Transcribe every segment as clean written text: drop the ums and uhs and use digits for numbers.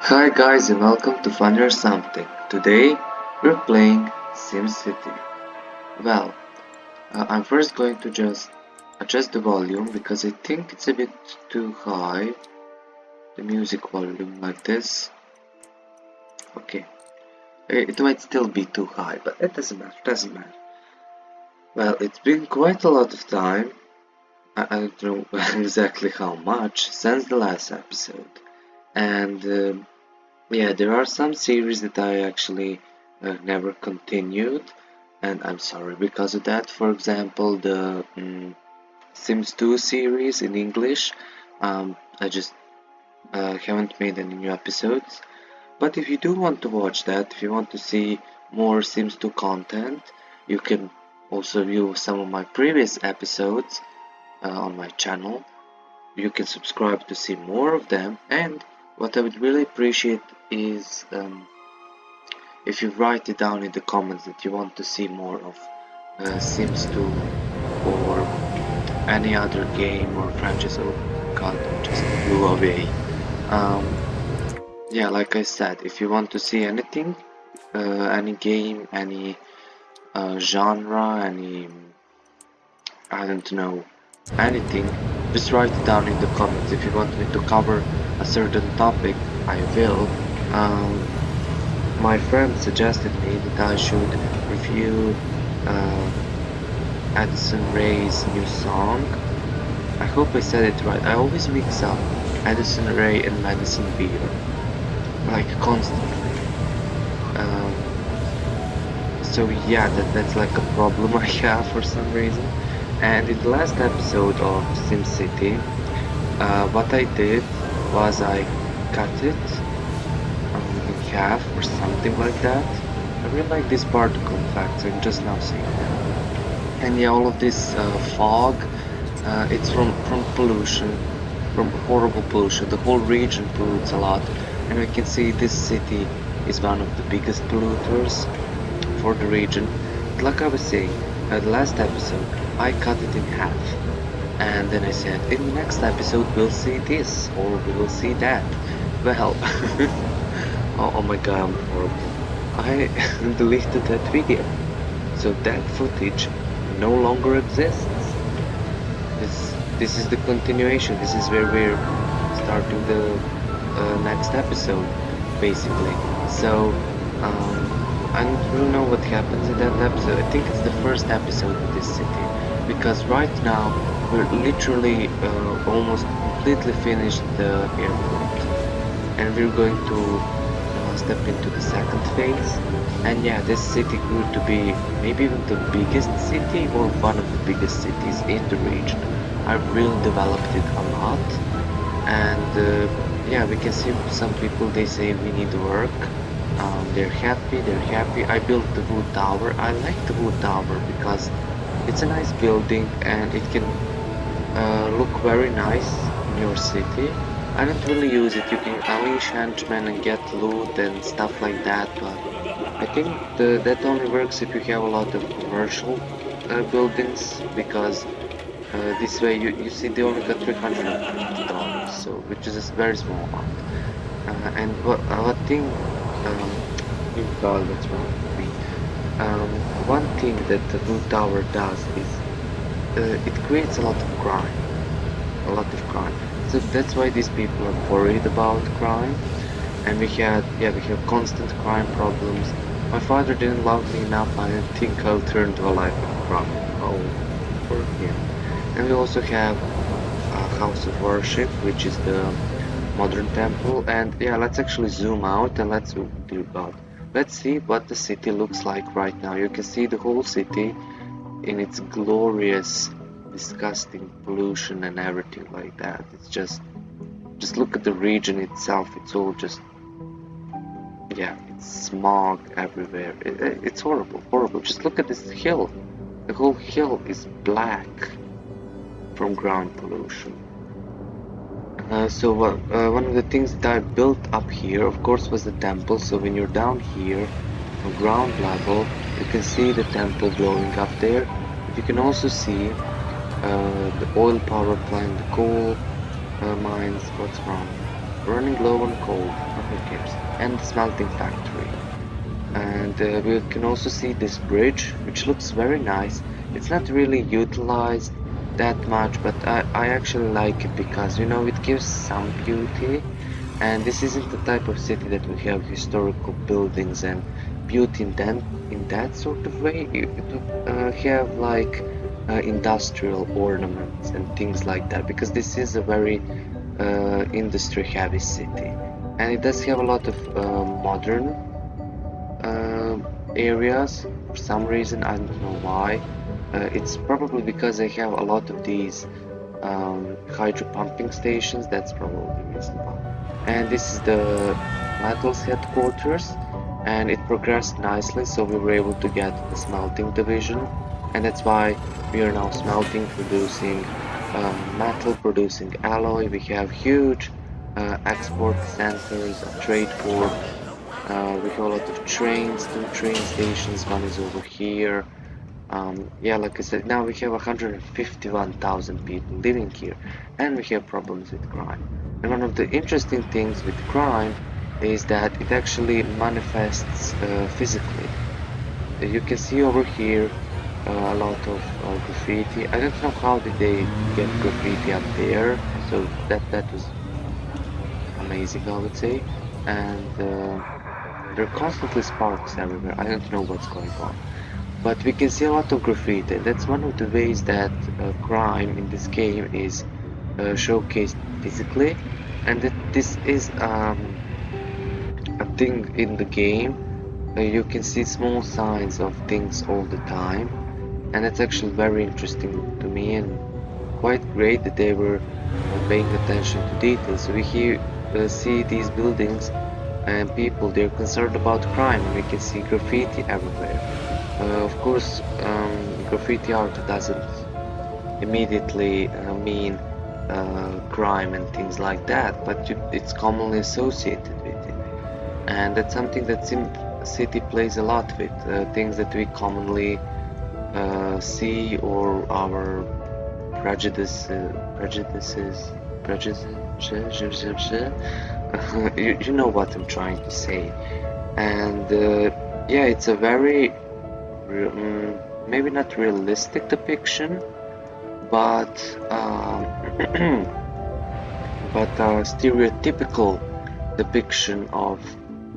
Hi guys and welcome to Fun or Something. Today we're playing SimCity. Well, I'm first going to just adjust the volume because I think it's a bit too high. The music volume like this. Okay, it might still be too high, but it doesn't matter. Well, it's been quite a lot of time. I don't know exactly how much since the last episode. And yeah, there are some series that I actually never continued, and I'm sorry because of that. For example, the Sims 2 series in English. I just haven't made any new episodes. But if you do want to watch that, if you want to see more Sims 2 content, you can also view some of my previous episodes on my channel. You can subscribe to see more of them, and what I would really appreciate is if you write it down in the comments that you want to see more of Sims 2 or any other game or franchise. Oh god, just blew away. Um, yeah, like I said, if you want to see anything, any game, any genre, any, I don't know, anything, just write it down in the comments. If you want me to cover a certain topic, I will. Um, my friend suggested me that I should review uh, Addison Rae's new song. I hope I said it right. I always mix up Addison Rae and Madison Beer, like constantly. Um, so yeah, that's like a problem I have for some reason. And in the last episode of SimCity, what I did was I cut it in half or something like that. I really like these particle effects. I'm just now seeing them. And yeah, all of this fog, it's from pollution, from horrible pollution. The whole region pollutes a lot, and we can see this city is one of the biggest polluters for the region. But like I was saying, the last episode, I cut it in half, and then I said, in the next episode we'll see this or we will see that. Well, oh my god, I'm horrible. I deleted that video, so that footage no longer exists. This is the continuation. This is where we're starting the next episode, basically. So I don't really know what happens in that episode. I think it's the first episode of this city, because right now we're literally almost completely finished the airport, and we're going to step into the second phase. And yeah, this city grew to be maybe even the biggest city or one of the biggest cities in the region. I really developed it a lot, and yeah, we can see some people, they say we need work. They're happy. I built the wood tower. I like the wood tower because it's a nice building and it can look very nice in your city. I don't really use it. You can unleash henchmen and get loot and stuff like that, but I think that only works if you have a lot of commercial buildings, because this way you see they only got $350, so which is a very small amount. And what thing, you god, what's wrong with me? One thing that the Blue Tower does is it creates a lot of crime, So that's why these people are worried about crime. And we have constant crime problems. My father didn't love me enough. I didn't think I'll turn to a life of crime. Oh, for him. And we also have a house of worship, which is the modern temple. And yeah, let's actually zoom out and dear God, let's see what the city looks like right now. You can see the whole city in its glorious, disgusting pollution and everything like that. It's just look at the region itself. It's all just, yeah, it's smog everywhere. It's horrible. Just look at this hill. The whole hill is black from ground pollution. One of the things that I built up here, of course, was the temple. So when you're down here, on ground level, you can see the temple glowing up there. But you can also see the oil power plant, the coal mines. What's wrong? Running low on coal. who cares? And the smelting factory. And we can also see this bridge, which looks very nice. It's not really utilized that much, but I actually like it because, you know, it gives some beauty. And this isn't the type of city that we have historical buildings and beauty in that sort of way. It would have like industrial ornaments and things like that, because this is a very industry heavy city, and it does have a lot of modern uh, areas for some reason. I don't know why. It's probably because they have a lot of these hydro pumping stations. That's probably the reason why. And this is the metals headquarters, and it progressed nicely, so we were able to get the smelting division, and that's why we are now smelting, producing metal, producing alloy. We have huge export centers, a trade port. We have a lot of trains, two train stations. One is over here. Yeah, like I said, now we have 151,000 people living here, and we have problems with crime. And one of the interesting things with crime is that it actually manifests physically. You can see over here a lot of graffiti. I don't know how did they get graffiti up there, so that was amazing, I would say. And there are constantly sparks everywhere. I don't know what's going on. But we can see a lot of graffiti. That's one of the ways that crime in this game is showcased physically, and that this is a thing in the game. You can see small signs of things all the time, and it's actually very interesting to me and quite great that they were paying attention to details. So we here see these buildings and people, they're concerned about crime, and we can see graffiti everywhere. Of course, graffiti art doesn't immediately mean crime and things like that, but it's commonly associated with it. And that's something that SimCity plays a lot with, things that we commonly see, or our prejudices, you know what I'm trying to say. And yeah, it's a very maybe not realistic depiction, but but a stereotypical depiction of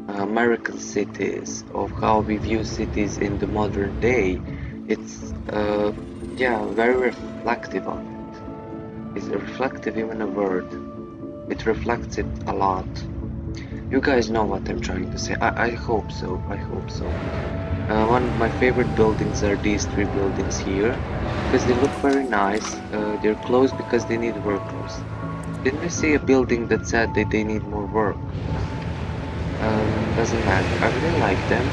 American cities, of how we view cities in the modern day. It's yeah, very reflective of it. Is reflective even a word? It reflects it a lot. You guys know what I'm trying to say. I hope so. I hope so. One of my favorite buildings are these three buildings here, because they look very nice. They're closed because they need workers. Didn't we see a building that said that they need more work? Doesn't matter. I really like them.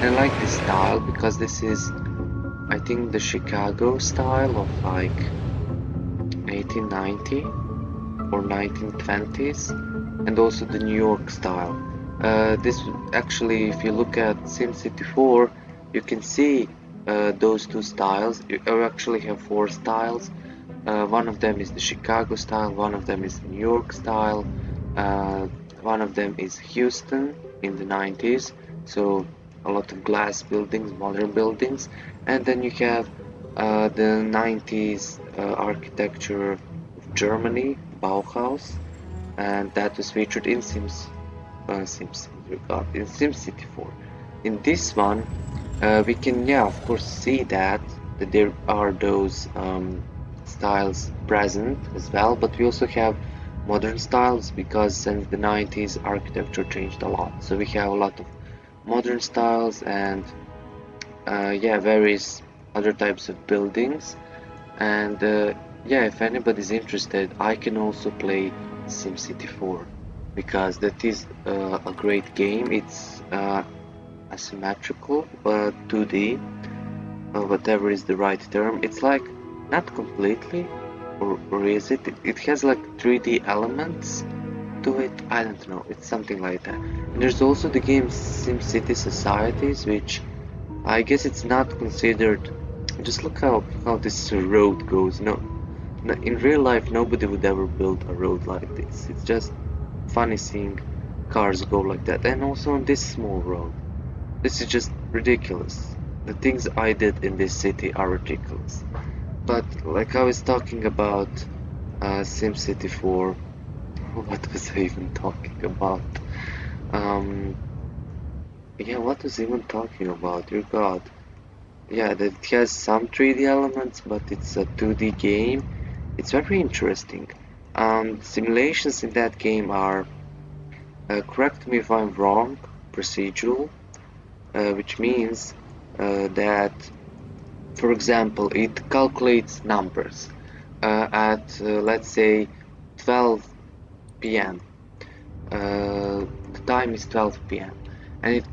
And I like this style because this is, I think, the Chicago style of like 1890 or 1920s, and also the New York style. This actually, if you look at SimCity 4, you can see those two styles. You actually have four styles. One of them is the Chicago style, one of them is the New York style, uh, one of them is Houston in the 90s, so a lot of glass buildings, modern buildings, and then you have the 90s architecture of Germany, Bauhaus, and that was featured in in SimCity 4. In this one, we can, yeah, of course, see that there are those styles present as well, but we also have modern styles because since the 90s, architecture changed a lot. So we have a lot of modern styles and yeah, various other types of buildings. And yeah, if anybody's interested, I can also play SimCity 4 because that is a great game. It's asymmetrical, 2D, whatever is the right term. It's like not completely, or is it? It has like 3D elements to it. I don't know. It's something like that. And there's also the game SimCity Societies, which I guess it's not considered. Just look how this road goes. In real life, nobody would ever build a road like this. It's just funny seeing cars go like that, and also on this small road. This is just ridiculous. The things I did in this city are ridiculous. But like I was talking about SimCity 4, what was I even talking about? Um, yeah, what was I even talking about? Dear God. Yeah, that it has some 3D elements, but it's a 2D game. It's very interesting. Simulations in that game are, correct me if I'm wrong, procedural, which means that, for example, it calculates numbers at, let's say, 12 p.m. The time is 12 p.m. and it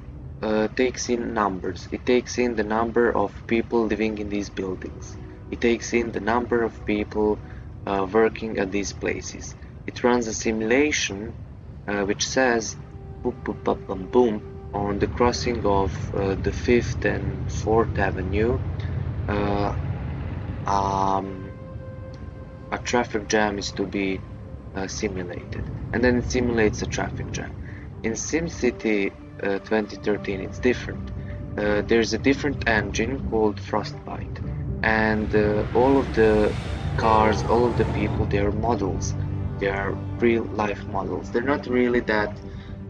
takes in numbers. It takes in the number of people living in these buildings. It takes in the number of people working at these places. It runs a simulation which says boom, boom, boom, boom, boom on the crossing of the 5th and 4th Avenue. Uh, um, a traffic jam is to be simulated, and then it simulates a traffic jam. In SimCity 2013, it's different. There's a different engine called Frostbite, and all of the cars, all of the people, they're models. They are real life models. They're not really that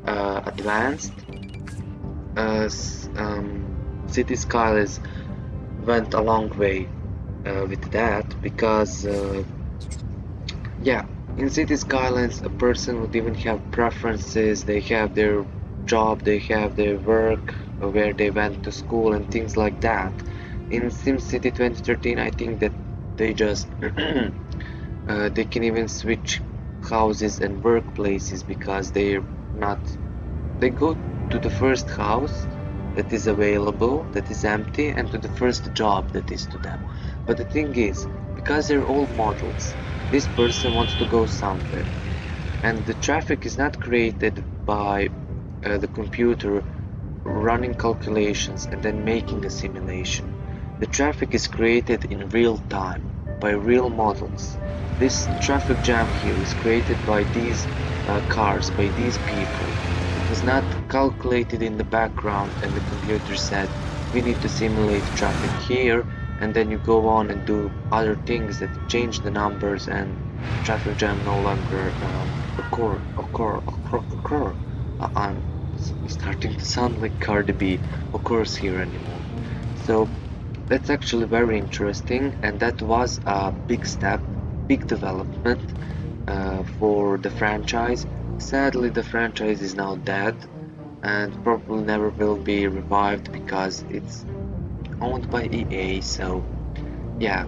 advanced. City Skylines went a long way with that because yeah, in City Skylines, a person would even have preferences. They have their job, they have their work, where they went to school, and things like that. In SimCity 2013, I think that they just they can even switch houses and workplaces because they're not. They go to the first house that is available, that is empty, and to the first job that is to them. But the thing is, because they're all models, this person wants to go somewhere, and the traffic is not created by the computer running calculations and then making a simulation. The traffic is created in real time by real models. This traffic jam here is created by these cars, by these people. It was not calculated in the background and the computer said, we need to simulate traffic here, and then you go on and do other things that change the numbers and traffic jam no longer occur. I'm starting to sound like Cardi B occurs here anymore. So that's actually very interesting, and that was a big step, big development for the franchise. Sadly, the franchise is now dead and probably never will be revived because it's owned by EA, so yeah,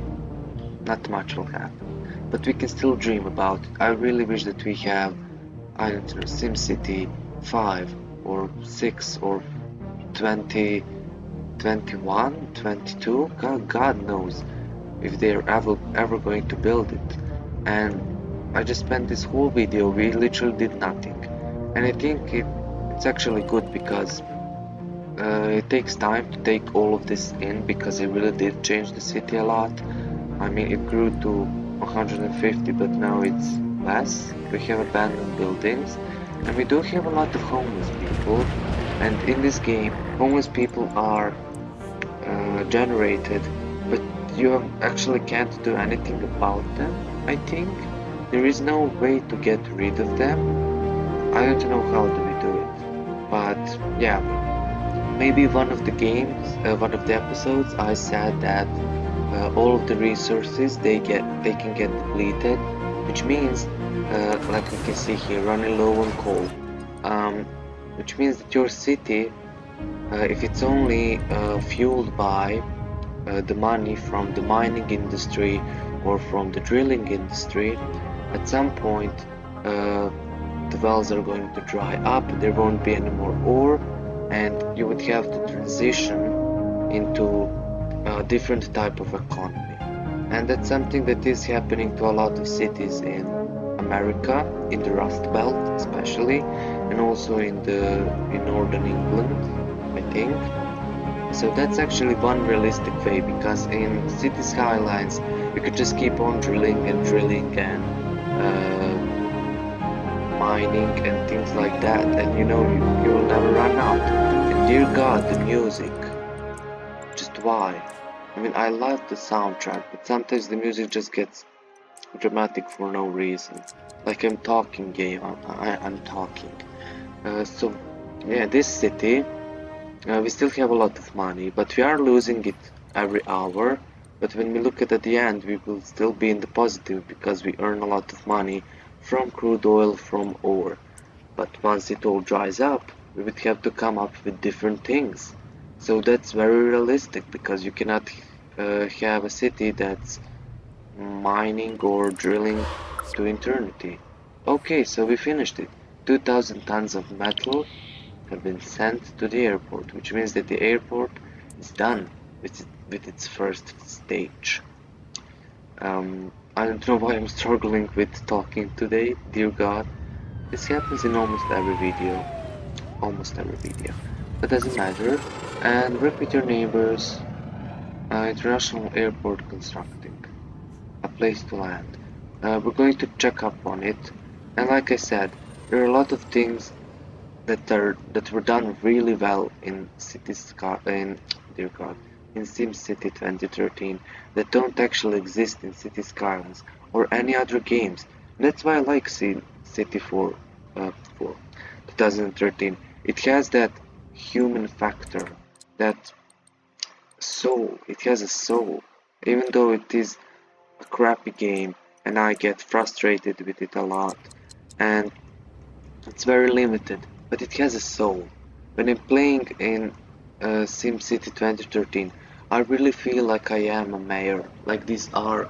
not much will happen. But we can still dream about it. I really wish that we have, I don't know, SimCity 5 or 6 or 20, 21, 22. God knows if they're ever going to build it. And I just spent this whole video, we literally did nothing. And I think it's actually good because it takes time to take all of this in because it really did change the city a lot. I mean, it grew to 150, but now it's less. We have abandoned buildings, and we do have a lot of homeless people. And in this game, homeless people are generated, but you actually can't do anything about them, I think. There is no way to get rid of them. I don't know how do we do it. But yeah, maybe one of the games, one of the episodes, I said that all of the resources they can get depleted, which means, like we can see here, running low on coal, which means that your city, if it's only fueled by the money from the mining industry or from the drilling industry, at some point the wells are going to dry up, there won't be any more ore, and you would have to transition into a different type of economy. And that's something that is happening to a lot of cities in America, in the Rust Belt especially, and also in northern England, I think. So that's actually one realistic way, because in City Skylines you could just keep on drilling and mining and things like that, and you know you will never run out. And dear God, the music, just why? I mean, I love the soundtrack, but sometimes the music just gets dramatic for no reason. Like I'm talking game, I'm talking. So yeah, this city, we still have a lot of money, but we are losing it every hour. But when we look at the end, we will still be in the positive because we earn a lot of money from crude oil, from ore. But once it all dries up, we would have to come up with different things. So that's very realistic because you cannot have a city that's mining or drilling to eternity. Okay, so we finished it. 2000 tons of metal have been sent to the airport, which means that the airport is done with its first stage. I don't know why I'm struggling with talking today, dear God. This happens in almost every video, but doesn't matter. And work with your neighbors. International airport constructing, a place to land. We're going to check up on it, and like I said, there are a lot of things that were done really well in dear God, in SimCity 2013 that don't actually exist in City Skylines or any other games. That's why I like SimCity for 2013. It has that human factor, that soul. It has a soul, even though it is a crappy game, and I get frustrated with it a lot. And it's very limited, but it has a soul. When I'm playing in SimCity 2013, I really feel like I am a mayor. Like these are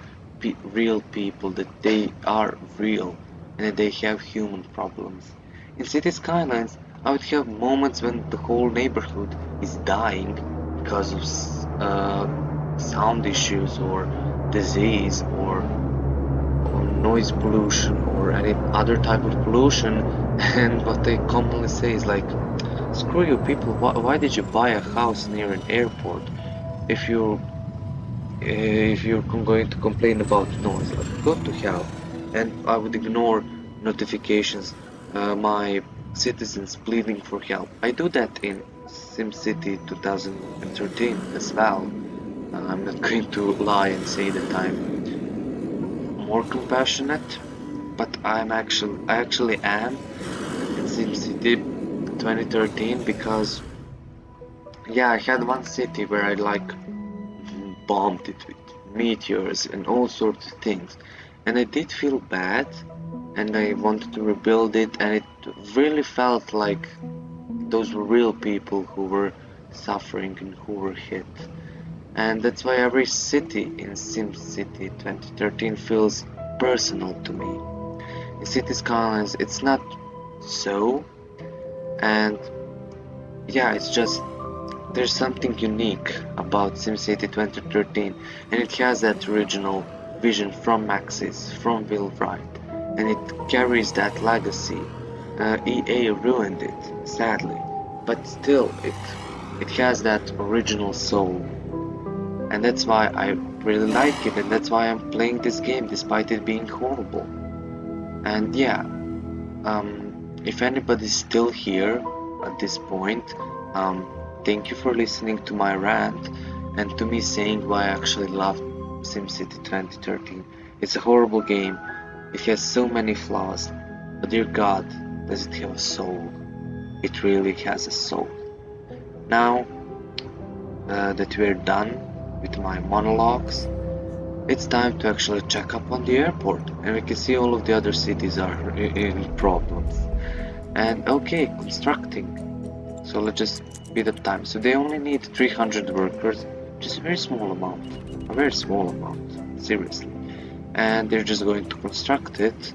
real people, that they are real and that they have human problems. In City Skylines, I would have moments when the whole neighborhood is dying because of sound issues or disease or noise pollution or any other type of pollution. And what they commonly say is like, screw you people, why did you buy a house near an airport if you're going to complain about noise? Like, go to hell. And I would ignore notifications, my citizens pleading for help. I do that in SimCity 2013 as well. I'm not going to lie and say that I'm more compassionate, but I actually am in SimCity 2013 because yeah, I had one city where I like bombed it with meteors and all sorts of things, and I did feel bad, and I wanted to rebuild it, and it really felt like those were real people who were suffering and who were hit. And that's why every city in SimCity 2013 feels personal to me. In City Skylines, it's not so, and yeah, it's just there's something unique about SimCity 2013, and it has that original vision from Maxis, from Will Wright, and it carries that legacy. EA ruined it, sadly, but still, it has that original soul, and that's why I really like it, and that's why I'm playing this game despite it being horrible. And yeah, if anybody's still here at this point, thank you for listening to my rant and to me saying why I actually love SimCity 2013. It's a horrible game, it has so many flaws, but dear God, does it have a soul? It really has a soul. Now that we're done with my monologues, it's time to actually check up on the airport, and we can see all of the other cities are in problems. And okay, constructing. So let's just speed up time. So they only need 300 workers, which is a very small amount. A very small amount, seriously. And they're just going to construct it.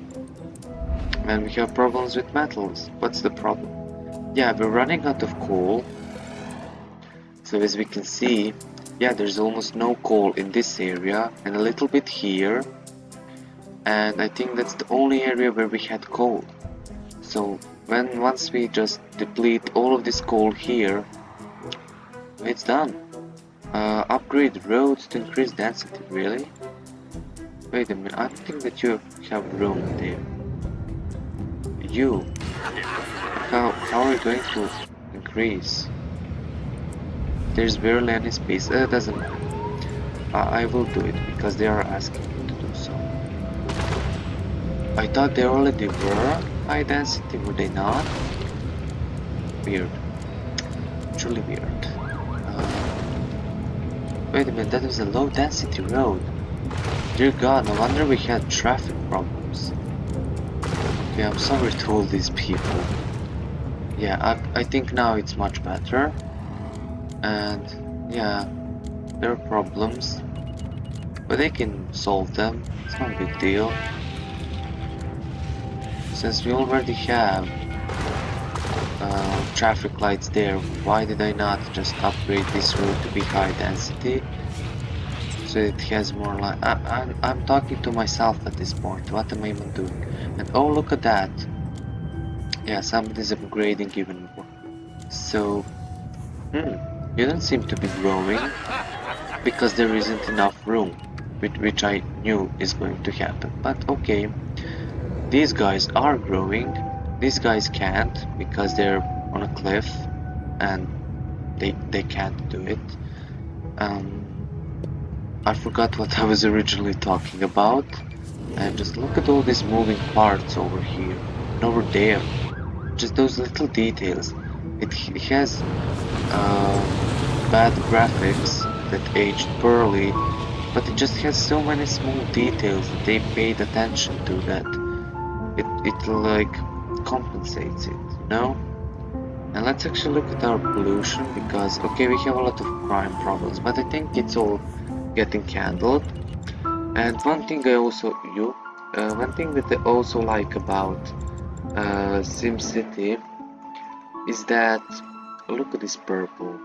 And we have problems with metals. What's the problem? Yeah, we're running out of coal. So as we can see, yeah, there's almost no coal in this area and a little bit here. And I think that's the only area where we had coal. So once we just deplete all of this coal here, it's done. Upgrade roads to increase density, really? Wait a minute, I don't think that you have room there. you. How are you going to increase? There's barely any space. It doesn't matter. I will do it because they are asking me to do so. I thought they already were high density, were they not? Weird. Truly weird. Wait a minute, that was a low density road. Dear God, no wonder we had traffic problems. Okay, I'm sorry to all these people. Yeah, I think now it's much better. And yeah, there are problems, but they can solve them. It's not a big deal. Since we already have traffic lights there, why did I not just upgrade this road to be high density? So it has more light. I'm talking to myself at this point. What am I even doing? And oh, look at that. Yeah, somebody's upgrading even more. So, you don't seem to be growing because there isn't enough room, which I knew is going to happen. But okay, these guys are growing. These guys can't because they're on a cliff and they can't do it. I forgot what I was originally talking about. And just look at all these moving parts over here and over there. Just those little details. It has bad graphics that aged poorly, but it just has so many small details that they paid attention to that it like compensates it, you know? And let's actually look at our pollution because okay, we have a lot of crime problems, but I think it's all getting handled. And one thing that I also like about SimCity is that look at this purple.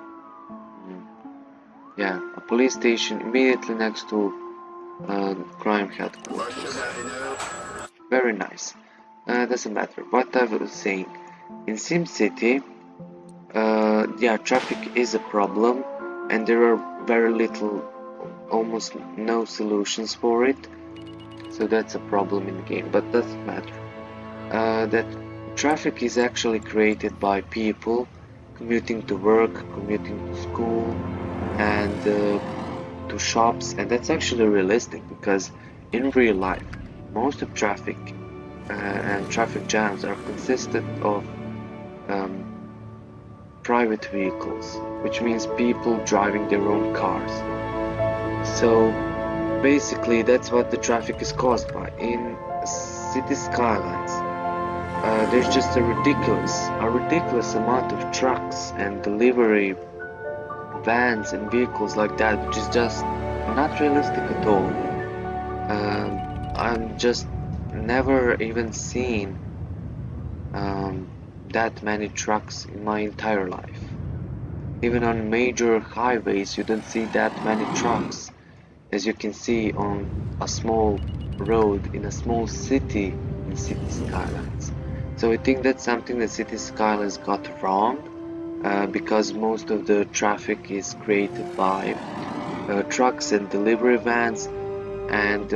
Yeah, a police station immediately next to crime headquarters. Very nice. Doesn't matter. What I was saying, in SimCity, yeah, traffic is a problem, and there are very little, almost no solutions for it. So that's a problem in the game, but doesn't matter. That traffic is actually created by people commuting to work, commuting to school, and to shops, and that's actually realistic because in real life, most of traffic and traffic jams are consisted of private vehicles, which means people driving their own cars. So basically, that's what the traffic is caused by. In city skylines, there's just a ridiculous amount of trucks and delivery vans and vehicles like that, which is just not realistic at all. I'm just never even seen that many trucks in my entire life. Even on major highways, you don't see that many trucks as you can see on a small road in a small city in city skylines. So I think that's something that city skylines got wrong because most of the traffic is created by trucks and delivery vans, and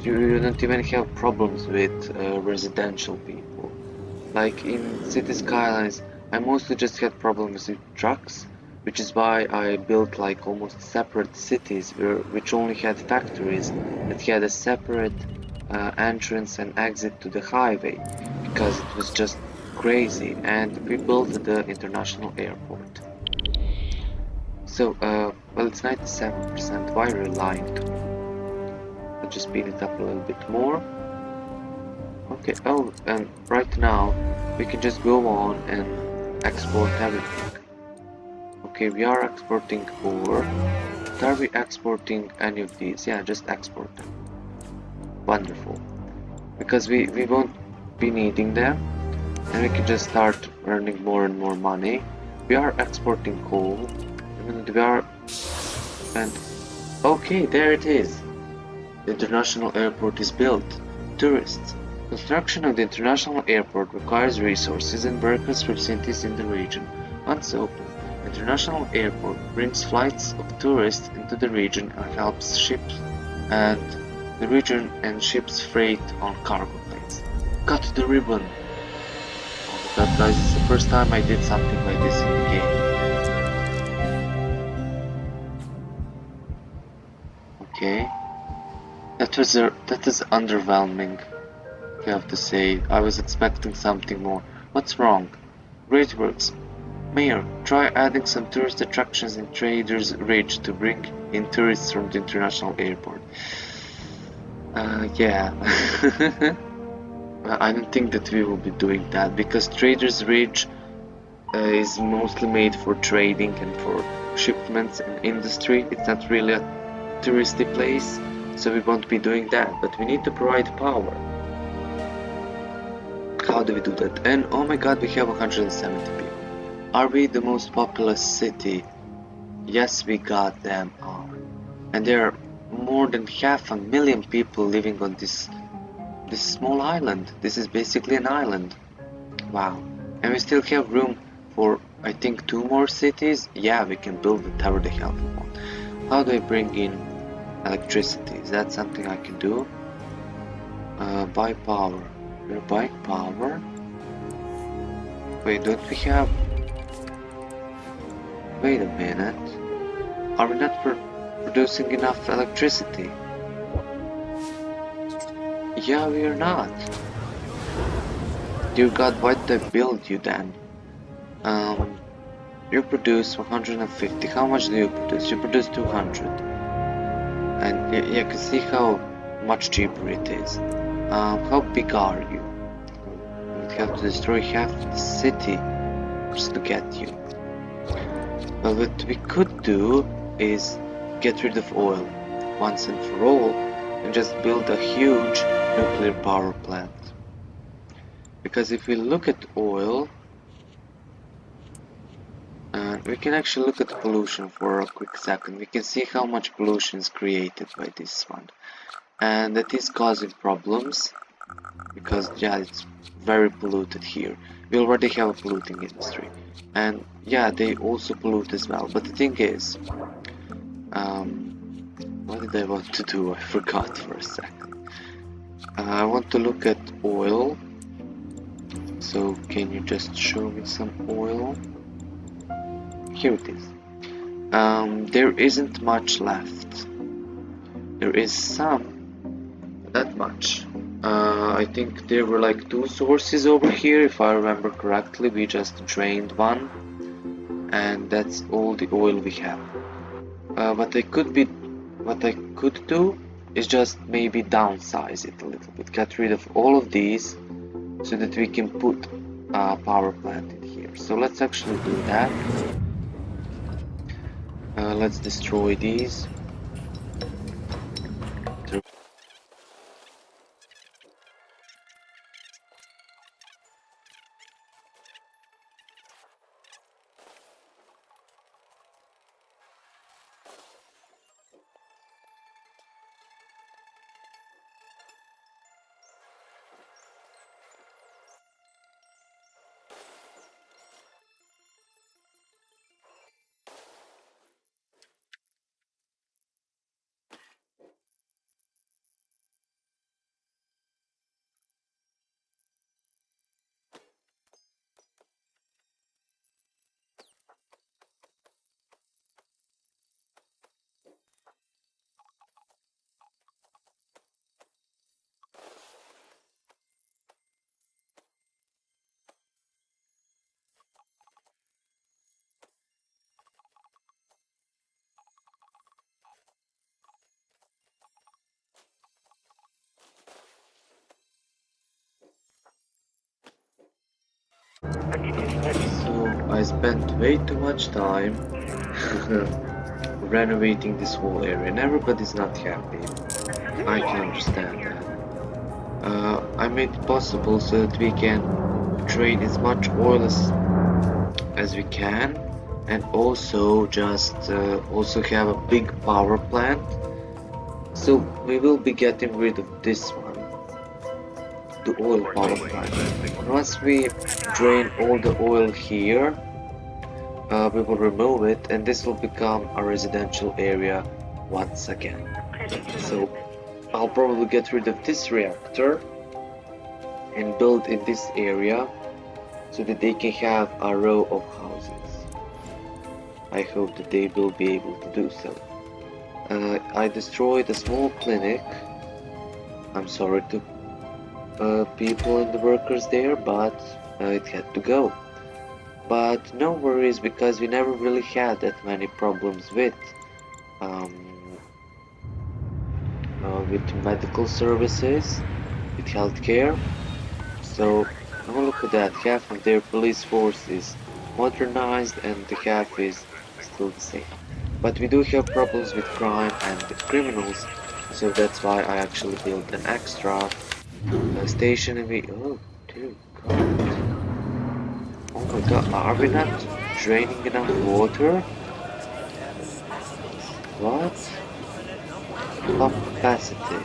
you don't even have problems with residential people. Like in city skylines, I mostly just had problems with trucks, which is why I built like almost separate cities which only had factories that had a separate entrance and exit to the highway, because it was just crazy, and we built the international airport. So, well, it's 97%. Why are you lying to me? Let's just speed it up a little bit more. Okay, oh, and right now we can just go on and export everything. Okay, we are exporting ore. But are we exporting any of these? Yeah, just export them. Wonderful. Because we won't be needing them, and we can just start earning more and more money. We are exporting coal. And we are... and... okay, there it is. The international airport is built. Tourists. Construction of the international airport requires resources and workers from cities in the region. Once open, the international airport brings flights of tourists into the region and helps ships and the region and ships freight on cargo planes. Cut the ribbon! god guys, it's the first time I did something like this in the game. Okay. That is underwhelming, I have to say. I was expecting something more. What's wrong? Great works. Mayor, try adding some tourist attractions in Traders Ridge to bring in tourists from the international airport. Yeah. I don't think that we will be doing that because Traders Ridge is mostly made for trading and for shipments and industry. It's not really a touristy place, so we won't be doing that, but we need to provide power. How do we do that? And oh my god, we have 170 people. Are we the most populous city? Yes, we goddamn are. And there are more than 500,000 people living on this small island. This is basically an island. Wow. And we still have room for, I think, 2 more cities. Yeah, we can build whatever the hell we want. How do I bring in electricity? Is that something I can do? Buy power. We're buying power? Wait, don't we have... Wait a minute. Are we not producing enough electricity? Yeah, we are not. Dear God, why did I build you then? You produce 150. How much do you produce? You produce 200. And you can see how much cheaper it is. How big are you? We'd have to destroy half the city just to get you. Well, what we could do is get rid of oil once and for all and just build a huge nuclear power plant. Because if we look at oil, we can actually look at pollution for a quick second. We can see how much pollution is created by this one. And that is causing problems because yeah, it's very polluted here. We already have a polluting industry. And yeah, they also pollute as well. But the thing is, what did I want to do? I forgot for a second. I want to look at oil. So can you just show me some oil? Here it is. There isn't much left. There is some, not much. I think there were like 2 sources over here, if I remember correctly. We just drained one, and that's all the oil we have. What I could do is just maybe downsize it a little bit, get rid of all of these, so that we can put a power plant in here. So let's actually do that. Let's destroy these. So I spent way too much time renovating this whole area and everybody's not happy. I can understand that. I made it possible so that we can trade as much oil as we can, and also just also have a big power plant. So we will be getting rid of this one, the oil power plant. Once we drain all the oil here, we will remove it, and this will become a residential area once again. So I'll probably get rid of this reactor and build in this area so that they can have a row of houses. I hope that they will be able to do so. I destroyed a small clinic. I'm sorry to people and the workers there, but it had to go. But no worries, because we never really had that many problems um, with medical services, with healthcare. So, oh, look at that, half of their police force is modernized and the half is still the same. But we do have problems with crime and with criminals, so that's why I actually built an extra station and we... Oh, dear God. Oh my God, are we not draining enough water? What? Pump capacity.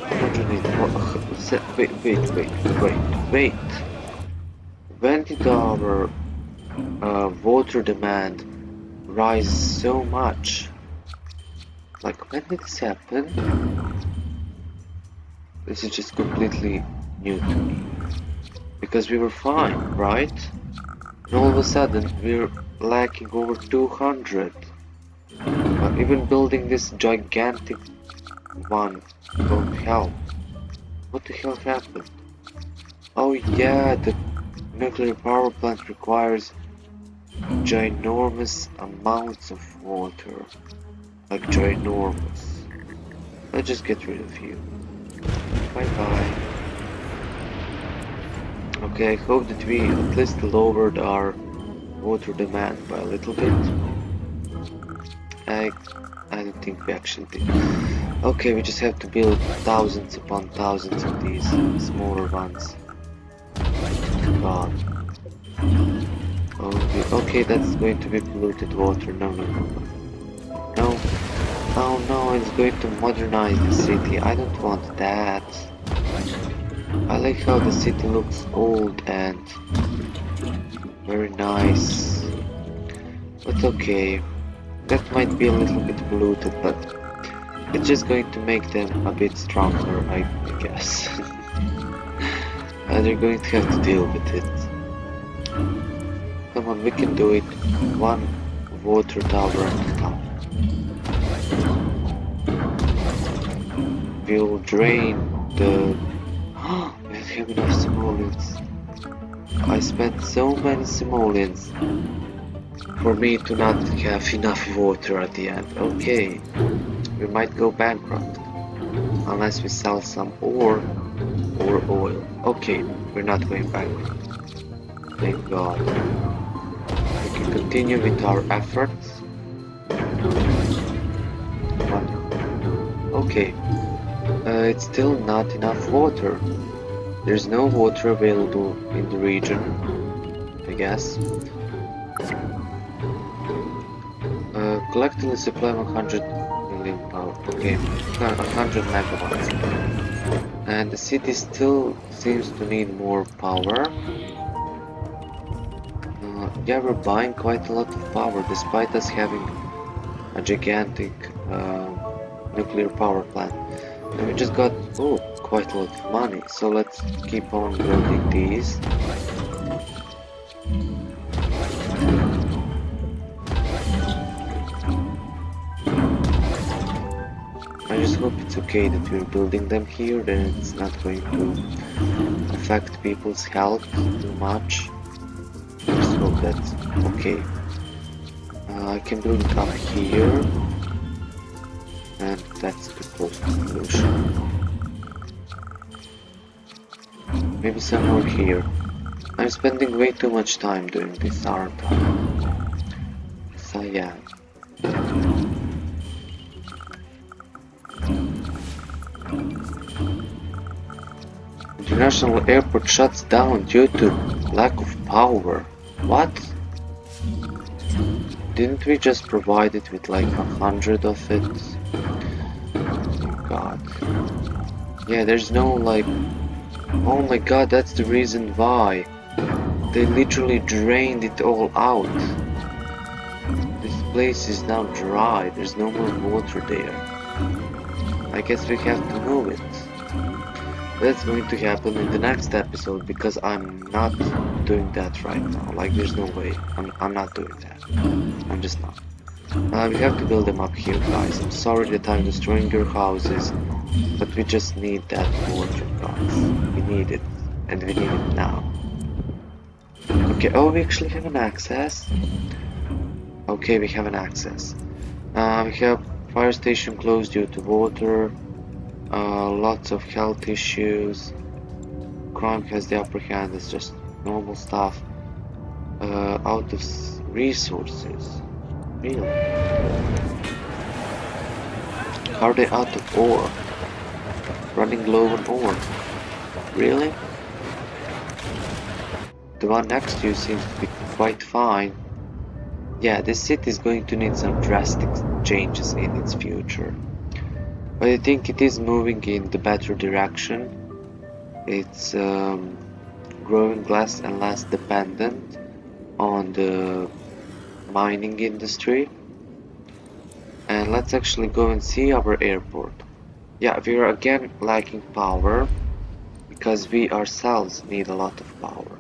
180. Wait. When did our water demand rise so much? Like, when did this happen? This is just completely new to me. Because we were fine, right? And all of a sudden, we're lacking over 200. Even building this gigantic one won't help. What the hell happened? Oh yeah, the nuclear power plant requires ginormous amounts of water. Like ginormous. Let's just get rid of you. Bye bye. Okay, I hope that we at least lowered our water demand by a little bit. I don't think we actually did. Okay, we just have to build thousands upon thousands of these smaller ones. God. Okay, that's going to be polluted water. No. No. Oh no, it's going to modernize the city. I don't want that. I like how the city looks old and very nice. But okay, that might be a little bit polluted, but it's just going to make them a bit stronger, I guess. And they're going to have to deal with it. Come on, we can do it. One water tower at a time. We'll drain the... we don't have enough simoleons. I spent so many simoleons for me to not have enough water at the end. Okay, we might go bankrupt unless we sell some ore or oil. Okay, we're not going bankrupt. Thank God. We can continue with our efforts. Wonderful. Okay, it's still not enough water. There's no water available in the region, I guess. Collectively supply 100 million power. Okay, 100 megawatts. And the city still seems to need more power. Yeah, we're buying quite a lot of power despite us having a gigantic nuclear power plant. And we just got quite a lot of money, so let's keep on building these. I just hope it's okay that we're building them here, then it's not going to affect people's health too much. I just hope that's okay. I can build it up here, and that's too close to pollution. Maybe somewhere here. I'm spending way too much time doing this, aren't I? Yes, I am. International airport shuts down due to lack of power. What? Didn't we just provide it with like 100 of it? Oh God. Yeah, there's no like... Oh my God, that's the reason why. They literally drained it all out. This place is now dry, there's no more water there. I guess we have to move it. That's going to happen in the next episode because I'm not doing that right now. Like, there's no way. I'm not doing that. I'm just not. We have to build them up here, guys. I'm sorry that I'm destroying your houses, but we just need that water, guys. We need it, and we need it now. Okay, oh, we actually have an access. Okay, we have an access. We have fire station closed due to water. Lots of health issues. Crime has the upper hand. It's just normal stuff. Out of resources. Really? Are they out of ore? Running low on ore? Really? The one next to you seems to be quite fine. Yeah, this city is going to need some drastic changes in its future. But I think it is moving in the better direction. It's growing less and less dependent on the mining industry. And let's actually go and see our airport. Yeah, we are again lacking power because we ourselves need a lot of power.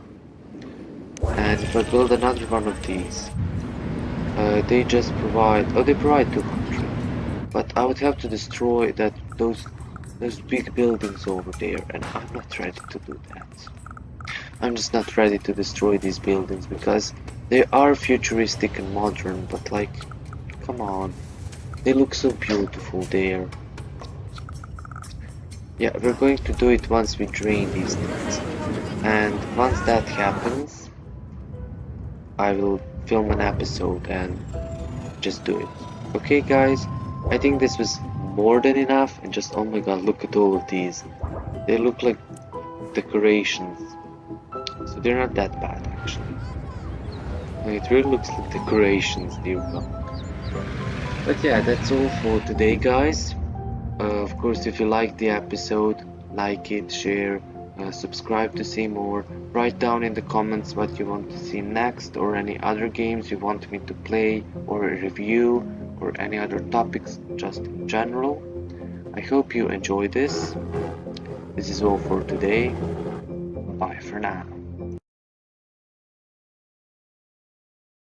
And if I build another one of these, they just provide, oh, they provide 200, but I would have to destroy those big buildings over there, and I'm not ready to do that. I'm just not ready to destroy these buildings because they are futuristic and modern, but like, come on, they look so beautiful there. Yeah, we're going to do it once we drain these things, and once that happens, I will film an episode and just do it. Okay, guys, I think this was more than enough, and just, oh my god, look at all of these. They look like decorations, so they're not that bad actually. It really looks like decorations, dear god. But yeah, that's all for today, guys. Of course, if you liked the episode, like it, share, subscribe to see more. Write down in the comments what you want to see next, or any other games you want me to play or review, or any other topics just in general. I hope you enjoy this. This is all for today. Bye for now.